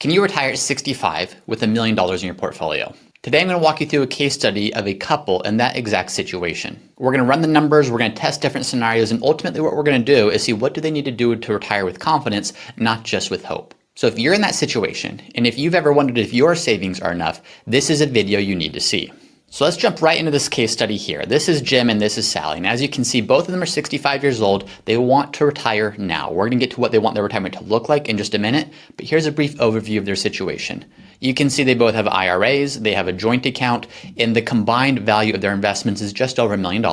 Can you retire at 65 with $1 million in your portfolio? Today I'm going to walk you through a case study of a couple in that exact situation. We're going to run the numbers, we're going to test different scenarios, and ultimately what we're going to do is see what do they need to do to retire with confidence, not just with hope. So if you're in that situation, and if you've ever wondered if your savings are enough, this is a video you need to see. So let's jump right into this case study here. This is Jim and this is Sally. And as you can see, both of them are 65 years old. They want to retire now. We're going to get to what they want their retirement to look like in just a minute, but here's a brief overview of their situation. You can see they both have IRAs, they have a joint account, and the combined value of their investments is just over $1 million.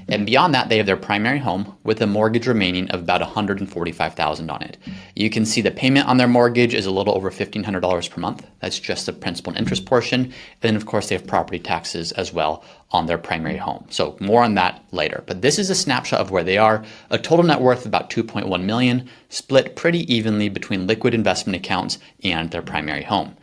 And beyond that, they have their primary home with a mortgage remaining of about $145,000 on it. You can see the payment on their mortgage is a little over $1,500 per month. That's just the principal and interest portion. And then of course they have property taxes as well on their primary home. So more on that later. But this is a snapshot of where they are. A total net worth of about $2.1 million, split pretty evenly between liquid investment accounts and their primary home.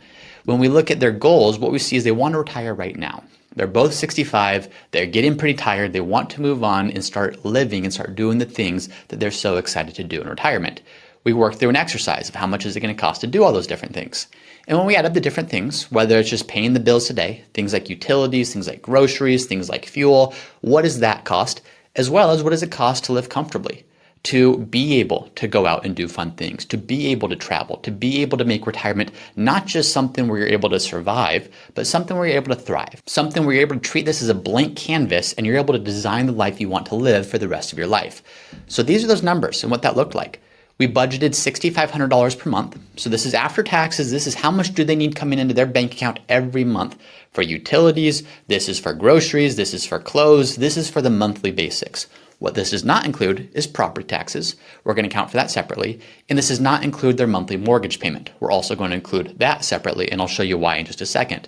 When we look at their goals, what we see is they want to retire right now. They're both 65, they're getting pretty tired, they want to move on and start living and start doing the things that they're so excited to do in retirement. We work through an exercise of how much is it going to cost to do all those different things. And when we add up the different things, whether it's just paying the bills today, things like utilities, things like groceries, things like fuel, what does that cost? As well as what does it cost to live comfortably? To be able to go out and do fun things, to be able to travel, to be able to make retirement not just something where you're able to survive, but something where you're able to thrive, something where you're able to treat this as a blank canvas and you're able to design the life you want to live for the rest of your life. So these are those numbers and what that looked like. We budgeted $6,500 per month. So this is after taxes. This is how much do they need coming into their bank account every month for utilities. This is for groceries. This is for clothes. This is for the monthly basics. What this does not include is property taxes. We're going to account for that separately. And this does not include their monthly mortgage payment. We're also going to include that separately, and I'll show you why in just a second.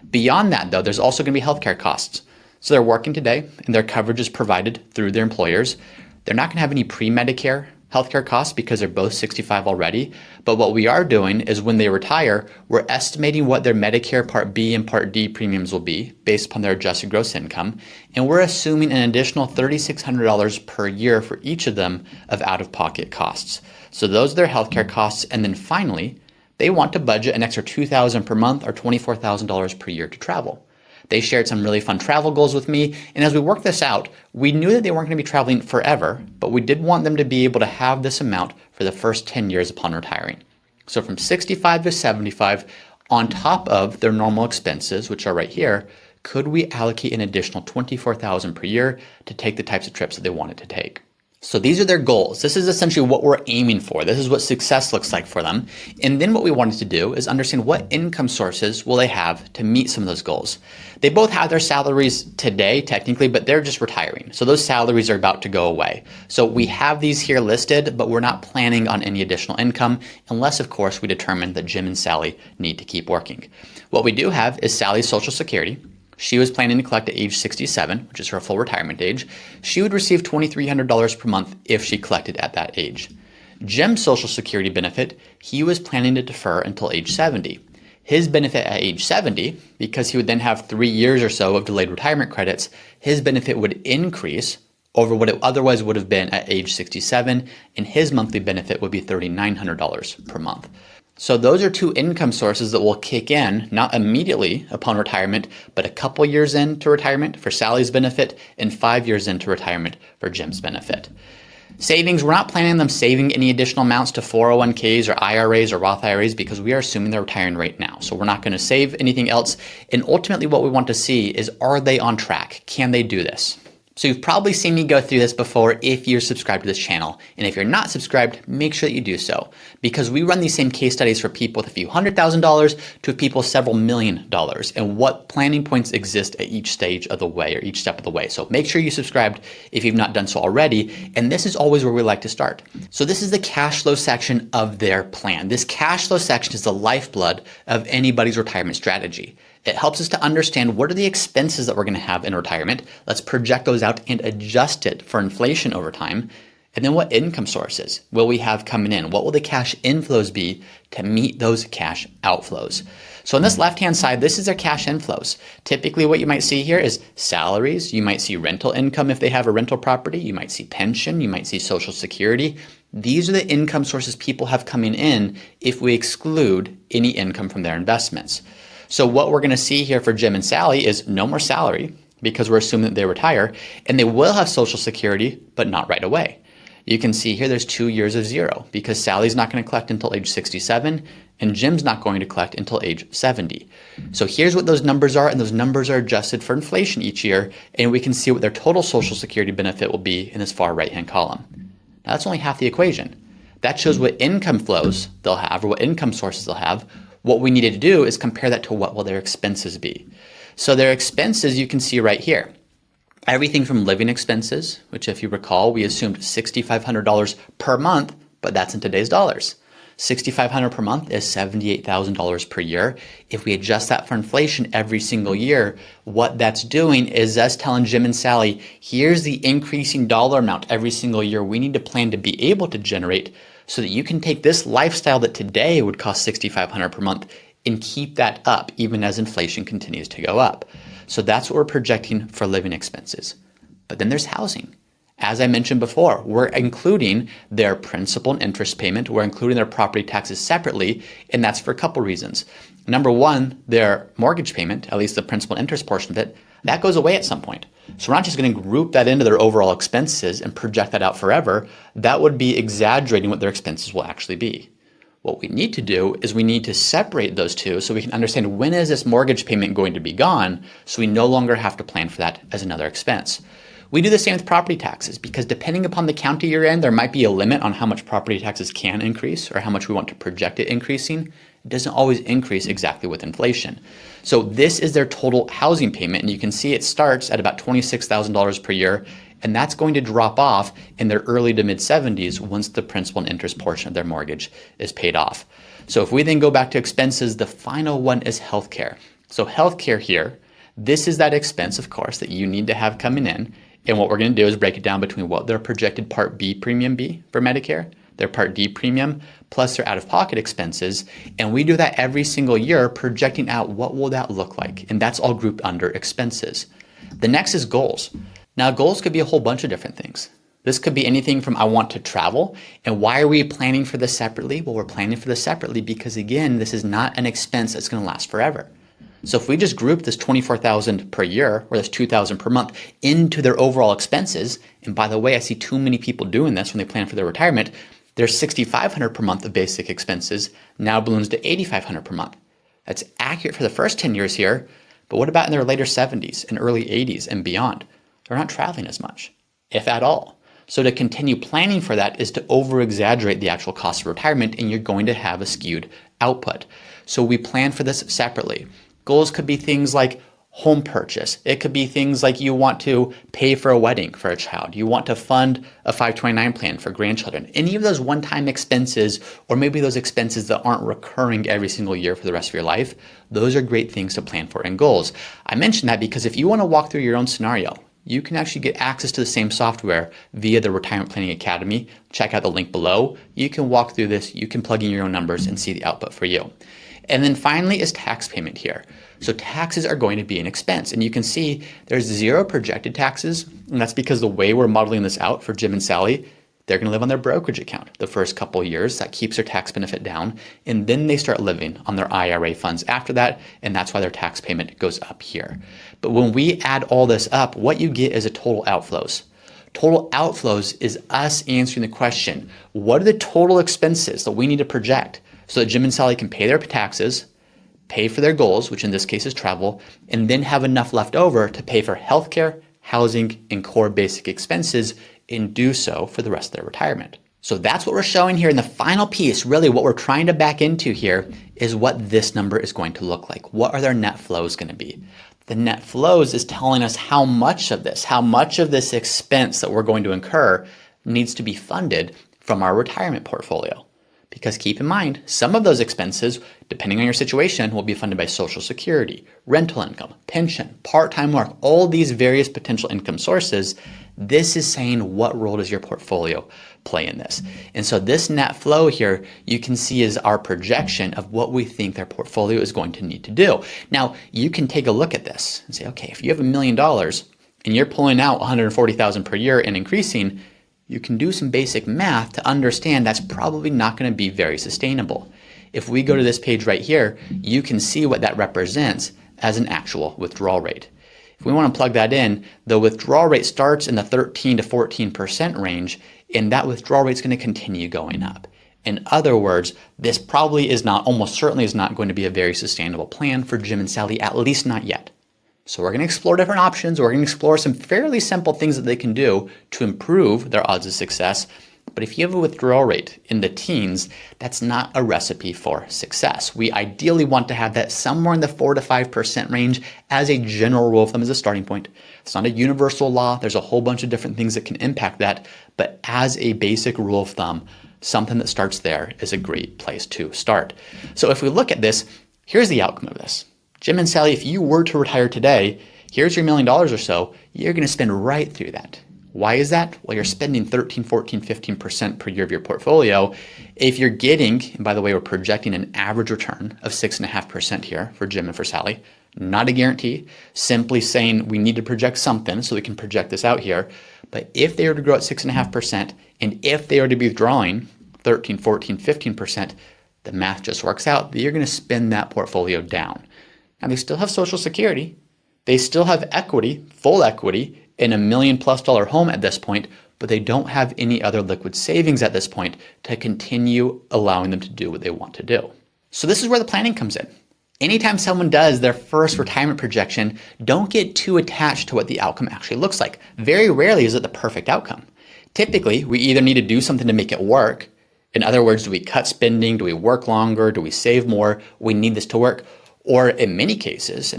Beyond that, though, there's also going to be healthcare costs. So they're working today, and their coverage is provided through their employers. They're not going to have any pre-Medicare healthcare costs because they're both 65 already. But what we are doing is when they retire, we're estimating what their Medicare Part B and Part D premiums will be based upon their adjusted gross income. And we're assuming an additional $3,600 per year for each of them of out-of-pocket costs. So those are their healthcare costs. And then finally, they want to budget an extra $2,000 per month or $24,000 per year to travel. They shared some really fun travel goals with me, and as we worked this out, we knew that they weren't going to be traveling forever, but we did want them to be able to have this amount for the first 10 years upon retiring. So from 65 to 75, on top of their normal expenses, which are right here, could we allocate an additional $24,000 per year to take the types of trips that they wanted to take? So these are their goals. This is essentially what we're aiming for. This is what success looks like for them. And then what we wanted to do is understand what income sources will they have to meet some of those goals. They both have their salaries today, technically, but they're just retiring. So those salaries are about to go away. So we have these here listed, but we're not planning on any additional income unless, of course, we determine that Jim and Sally need to keep working. What we do have is Sally's Social Security. She was planning to collect at age 67, which is her full retirement age. She would receive $2,300 per month if she collected at that age. Jim's Social Security benefit, he was planning to defer until age 70. His benefit at age 70, because he would then have 3 years or so of delayed retirement credits, his benefit would increase over what it otherwise would have been at age 67, and his monthly benefit would be $3,900 per month. So those are two income sources that will kick in, not immediately upon retirement, but a couple years into retirement for Sally's benefit and 5 years into retirement for Jim's benefit. Savings, we're not planning on them saving any additional amounts to 401ks or IRAs or Roth IRAs because we are assuming they're retiring right now. So we're not going to save anything else. And ultimately what we want to see is, are they on track? Can they do this? So you've probably seen me go through this before if you're subscribed to this channel. And if you're not subscribed, make sure that you do so, because we run these same case studies for people with a few $100,000 to people several $1 million, and what planning points exist at each stage of the way or each step of the way. So make sure you subscribed if you've not done so already. And this is always where we like to start. So this is the cash flow section of their plan. This cash flow section is the lifeblood of anybody's retirement strategy. It helps us to understand what are the expenses that we're going to have in retirement. Let's project those out and adjust it for inflation over time. And then what income sources will we have coming in? What will the cash inflows be to meet those cash outflows? So on this left-hand side, this is their cash inflows. Typically what you might see here is salaries. You might see rental income if they have a rental property. You might see pension. You might see Social Security. These are the income sources people have coming in if we exclude any income from their investments. So what we're going to see here for Jim and Sally is no more salary because we're assuming that they retire, and they will have Social Security, but not right away. You can see here there's 2 years of zero because Sally's not going to collect until age 67 and Jim's not going to collect until age 70. So here's what those numbers are, and those numbers are adjusted for inflation each year, and we can see what their total Social Security benefit will be in this far right-hand column. Now that's only half the equation. That shows what income flows they'll have or what income sources they'll have. What we needed to do is compare that to what will their expenses be. So their expenses you can see right here. Everything from living expenses, which if you recall, we assumed $6,500 per month, but that's in today's dollars. $6,500 per month is $78,000 per year. If we adjust that for inflation every single year, what that's doing is us telling Jim and Sally, here's the increasing dollar amount every single year we need to plan to be able to generate so that you can take this lifestyle that today would cost $6,500 per month and keep that up even as inflation continues to go up. So that's what we're projecting for living expenses. But then there's housing. As I mentioned before, we're including their principal and interest payment. We're including their property taxes separately, and that's for a couple reasons. Number one, their mortgage payment, at least the principal and interest portion of it, that goes away at some point. So we're not just going to group that into their overall expenses and project that out forever. That would be exaggerating what their expenses will actually be. What we need to do is we need to separate those two so we can understand when is this mortgage payment going to be gone so we no longer have to plan for that as another expense. We do the same with property taxes because depending upon the county you're in, there might be a limit on how much property taxes can increase or how much we want to project it increasing. It doesn't always increase exactly with inflation. So this is their total housing payment, and you can see it starts at about $26,000 per year, and that's going to drop off in their early to mid 70s once the principal and interest portion of their mortgage is paid off. So if we then go back to expenses, the final one is healthcare. So healthcare here, this is that expense, of course, that you need to have coming in. And what we're going to do is break it down between what their projected Part B premium be for Medicare, their Part D premium, plus their out-of-pocket expenses. And we do that every single year, projecting out what will that look like. And that's all grouped under expenses. The next is goals. Now, goals could be a whole bunch of different things. This could be anything from I want to travel. And why are we planning for this separately? Well, we're planning for this separately because, again, this is not an expense that's going to last forever. So if we just group this $24,000 per year or this $2,000 per month into their overall expenses, and by the way, I see too many people doing this when they plan for their retirement, their $6,500 per month of basic expenses now balloons to $8,500 per month. That's accurate for the first 10 years here, but what about in their later 70s and early 80s and beyond? They're not traveling as much, if at all. So to continue planning for that is to over-exaggerate the actual cost of retirement, and you're going to have a skewed output. So we plan for this separately. Goals could be things like home purchase. It could be things like you want to pay for a wedding for a child. You want to fund a 529 plan for grandchildren. Any of those one-time expenses, or maybe those expenses that aren't recurring every single year for the rest of your life, those are great things to plan for in goals. I mention that because if you want to walk through your own scenario, you can actually get access to the same software via the Retirement Planning Academy. Check out the link below. You can walk through this, you can plug in your own numbers and see the output for you. And then finally is tax payment here. So taxes are going to be an expense. And you can see there's zero projected taxes. And that's because the way we're modeling this out for Jim and Sally, they're going to live on their brokerage account the first couple of years. That keeps their tax benefit down. And then they start living on their IRA funds after that. And that's why their tax payment goes up here. But when we add all this up, what you get is a total outflows. Total outflows is us answering the question, what are the total expenses that we need to project so that Jim and Sally can pay their taxes, pay for their goals, which in this case is travel, and then have enough left over to pay for healthcare, housing, and core basic expenses, and do so for the rest of their retirement. So that's what we're showing here in the final piece. Really what we're trying to back into here is what this number is going to look like. What are their net flows going to be? The net flows is telling us how much of this expense that we're going to incur needs to be funded from our retirement portfolio. Because keep in mind, some of those expenses, depending on your situation, will be funded by Social Security, rental income, pension, part-time work, all these various potential income sources. This is saying what role does your portfolio play in this? And so this net flow here, you can see is our projection of what we think their portfolio is going to need to do. Now, you can take a look at this and say, okay, if you have $1 million and you're pulling out $140,000 per year and increasing, you can do some basic math to understand that's probably not going to be very sustainable. If we go to this page right here, you can see what that represents as an actual withdrawal rate. If we want to plug that in, the withdrawal rate starts in the 13 to 14% range, and that withdrawal rate is going to continue going up. In other words, this probably is not, almost certainly is not going to be a very sustainable plan for Jim and Sally, at least not yet. So we're going to explore different options. We're going to explore some fairly simple things that they can do to improve their odds of success. But if you have a withdrawal rate in the teens, that's not a recipe for success. We ideally want to have that somewhere in the 4 to 5% range as a general rule of thumb, as a starting point. It's not a universal law. There's a whole bunch of different things that can impact that. But as a basic rule of thumb, something that starts there is a great place to start. So if we look at this, here's the outcome of this. Jim and Sally, if you were to retire today, here's your $1 million or so, you're going to spend right through that. Why is that? Well, you're spending 13, 14, 15% per year of your portfolio. If you're getting, and by the way, we're projecting an average return of 6.5% here for Jim and for Sally. Not a guarantee, simply saying we need to project something so we can project this out here. But if they were to grow at 6.5%, and if they were to be withdrawing 13, 14, 15%, the math just works out that you're going to spin that portfolio down. Now, they still have Social Security. They still have equity, full equity, in a $1 million+ home at this point, but they don't have any other liquid savings at this point to continue allowing them to do what they want to do. So this is where the planning comes in. Anytime someone does their first retirement projection, don't get too attached to what the outcome actually looks like. Very rarely is it the perfect outcome. Typically, we either need to do something to make it work. In other words, do we cut spending? Do we work longer? Do we save more? We need this to work. Or in many cases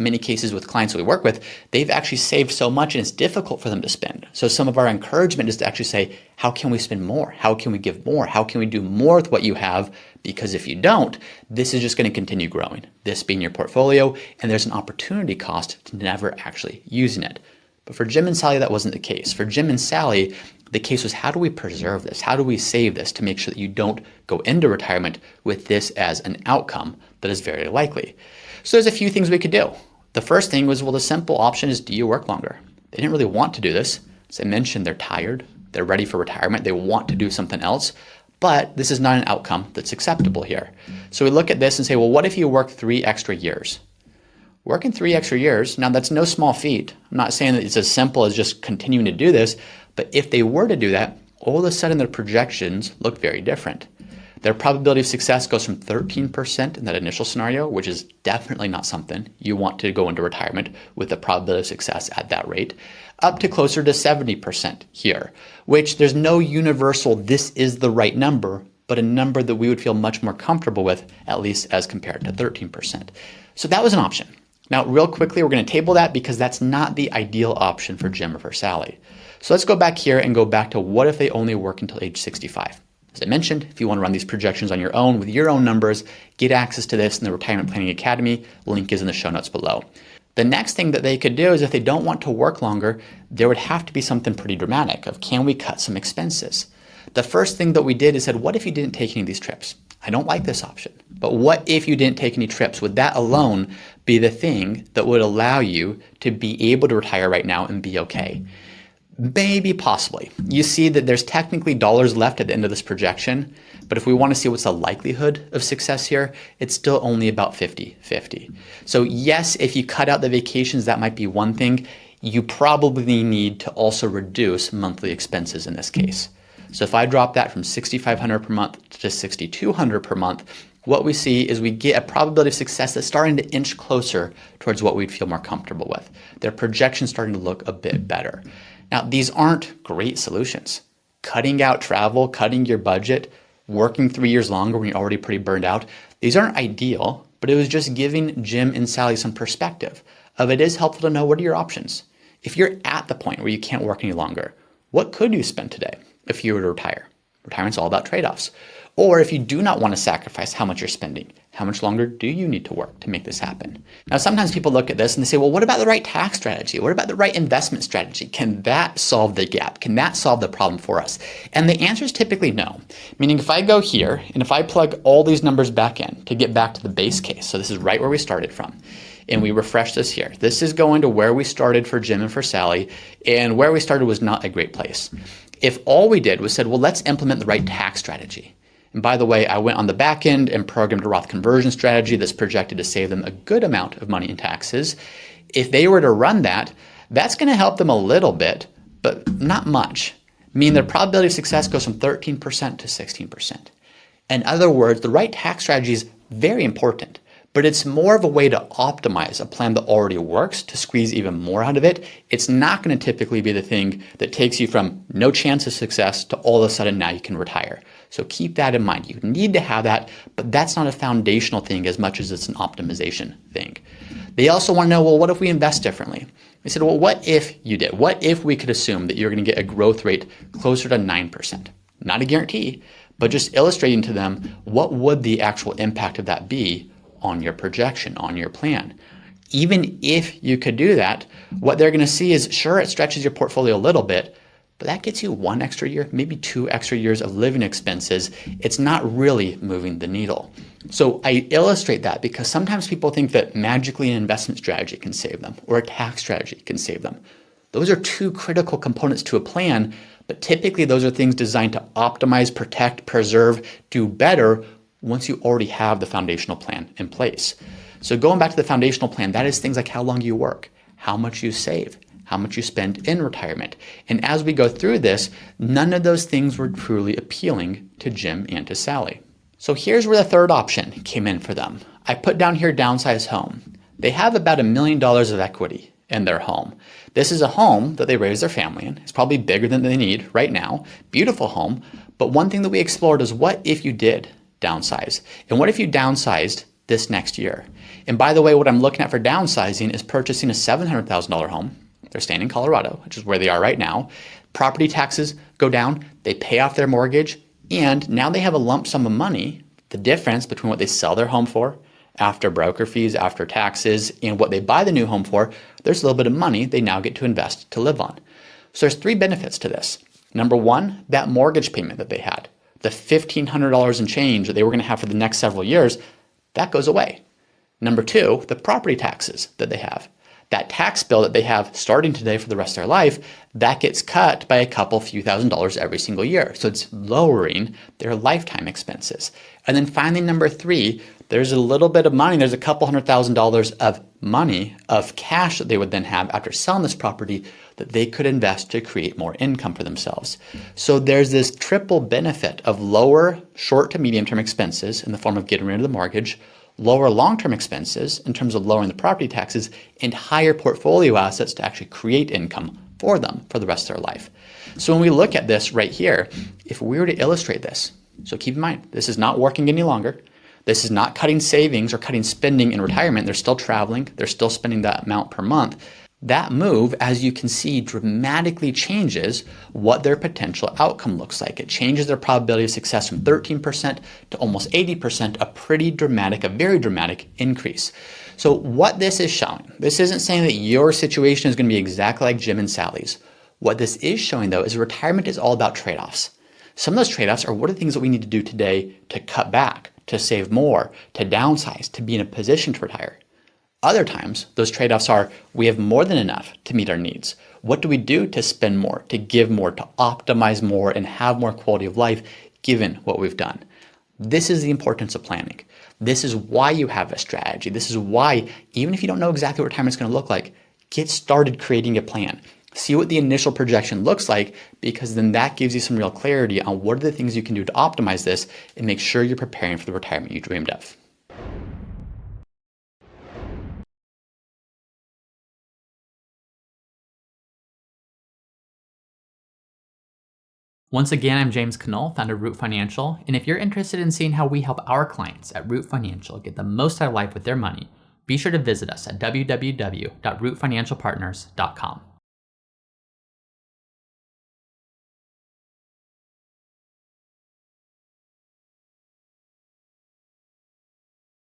with clients that we work with, they've actually saved so much and it's difficult for them to spend. So some of our encouragement is to actually say, how can we spend more? How can we give more? How can we do more with what you have? Because if you don't, this is just going to continue growing, this being your portfolio, and there's an opportunity cost to never actually using it. But for Jim and Sally, that wasn't the case. For Jim and Sally, the case was, how do we preserve this? How do we save this to make sure that you don't go into retirement with this as an outcome that is very likely? So there's a few things we could do. The first thing was, well, the simple option is, do you work longer? They didn't really want to do this. As I mentioned, they're tired. They're ready for retirement. They want to do something else. But this is not an outcome that's acceptable here. So we look at this and say, well, what if you work 3 extra years? Working 3 extra years, now that's no small feat. I'm not saying that it's as simple as just continuing to do this, but if they were to do that, all of a sudden their projections look very different. Their probability of success goes from 13% in that initial scenario, which is definitely not something you want to go into retirement with the probability of success at that rate, up to closer to 70% here, which there's no universal, this is the right number, but a number that we would feel much more comfortable with, at least as compared to 13%. So that was an option. Now, real quickly, we're going to table that because that's not the ideal option for Jim or for Sally. So let's go back here and go back to what if they only work until age 65? As I mentioned, if you want to run these projections on your own with your own numbers, get access to this in the Retirement Planning Academy. Link is in the show notes below. The next thing that they could do is, if they don't want to work longer, there would have to be something pretty dramatic of, can we cut some expenses? The first thing that we did is said, what if you didn't take any of these trips? I don't like this option, but what if you didn't take any trips? Would that alone be the thing that would allow you to be able to retire right now and be okay? Maybe, possibly. You see that there's technically dollars left at the end of this projection, but if we want to see what's the likelihood of success here, it's still only about 50-50. So yes, if you cut out the vacations, that might be one thing. You probably need to also reduce monthly expenses in this case. So if I drop that from $6,500 per month to $6,200 per month, what we see is we get a probability of success that's starting to inch closer towards what we'd feel more comfortable with. Their projections starting to look a bit better. Now, these aren't great solutions. Cutting out travel, cutting your budget, working 3 years longer when you're already pretty burned out, these aren't ideal, but it was just giving Jim and Sally some perspective of, it is helpful to know, what are your options? If you're at the point where you can't work any longer, what could you spend today if you were to retire? Retirement's all about trade-offs. Or if you do not want to sacrifice how much you're spending, how much longer do you need to work to make this happen? Now, sometimes people look at this and they say, well, what about the right tax strategy? What about the right investment strategy? Can that solve the gap? Can that solve the problem for us? And the answer is typically no. Meaning, if I go here and if I plug all these numbers back in to get back to the base case, so this is right where we started from, and we refresh this here. This is going to where we started for Jim and for Sally, and where we started was not a great place. If all we did was said, well, let's implement the right tax strategy. And by the way, I went on the back end and programmed a Roth conversion strategy that's projected to save them a good amount of money in taxes. If they were to run that, that's going to help them a little bit, but not much. Meaning their probability of success goes from 13% to 16%. In other words, the right tax strategy is very important, but it's more of a way to optimize a plan that already works to squeeze even more out of it. It's not going to typically be the thing that takes you from no chance of success to all of a sudden now you can retire. So keep that in mind. You need to have that, but that's not a foundational thing as much as it's an optimization thing. They also want to know, well, what if we invest differently? We said, well, what if you did? What if we could assume that you're going to get a growth rate closer to 9%? Not a guarantee, but just illustrating to them what would the actual impact of that be on your projection, on your plan. Even if you could do that, what they're going to see is, sure, it stretches your portfolio a little bit, but that gets you 1 extra year, maybe 2 extra years of living expenses. It's not really moving the needle. So I illustrate that because sometimes people think that magically an investment strategy can save them or a tax strategy can save them. Those are two critical components to a plan, but typically those are things designed to optimize, protect, preserve, do better once you already have the foundational plan in place. So going back to the foundational plan, that is things like how long you work, how much you save, how much you spend in retirement. And as we go through this, none of those things were truly appealing to Jim and to Sally. So here's where the third option came in for them. I put down here downsize home. They have about $1 million of equity in their home. This is a home that they raised their family in. It's probably bigger than they need right now. Beautiful home. But one thing that we explored is what if you did downsize? And what if you downsized this next year? And by the way, what I'm looking at for downsizing is purchasing a $700,000 home. They're staying in Colorado, which is where they are right now. Property taxes go down. They pay off their mortgage. And now they have a lump sum of money, the difference between what they sell their home for after broker fees, after taxes, and what they buy the new home for, there's a little bit of money they now get to invest to live on. So there's 3 benefits to this. Number one, that mortgage payment that they had, the $1,500 and change that they were going to have for the next several years, that goes away. Number 2, the property taxes that they have. That tax bill that they have starting today for the rest of their life, that gets cut by a couple few $1,000s every single year. So it's lowering their lifetime expenses. And then finally, number 3, there's a little bit of money. There's a couple $100,000 of money, of cash that they would then have after selling this property that they could invest to create more income for themselves. So there's this triple benefit of lower short to medium term expenses in the form of getting rid of the mortgage, lower long-term expenses in terms of lowering the property taxes, and higher portfolio assets to actually create income for them for the rest of their life. So when we look at this right here, if we were to illustrate this, so keep in mind, this is not working any longer. This is not cutting savings or cutting spending in retirement. They're still traveling. They're still spending that amount per month. That move, as you can see, dramatically changes what their potential outcome looks like. It changes their probability of success from 13% to almost 80%, a pretty dramatic, a very dramatic increase. So what this is showing, this isn't saying that your situation is going to be exactly like Jim and Sally's. What this is showing, though, is retirement is all about trade-offs. Some of those trade-offs are what are the things that we need to do today to cut back, to save more, to downsize, to be in a position to retire. Other times, those trade-offs are we have more than enough to meet our needs. What do we do to spend more, to give more, to optimize more, and have more quality of life given what we've done? This is the importance of planning. This is why you have a strategy. This is why, even if you don't know exactly what retirement is going to look like, get started creating a plan. See what the initial projection looks like, because then that gives you some real clarity on what are the things you can do to optimize this and make sure you're preparing for the retirement you dreamed of. Once again, I'm James Knoll, founder of Root Financial, and if you're interested in seeing how we help our clients at Root Financial get the most out of life with their money, be sure to visit us at www.rootfinancialpartners.com.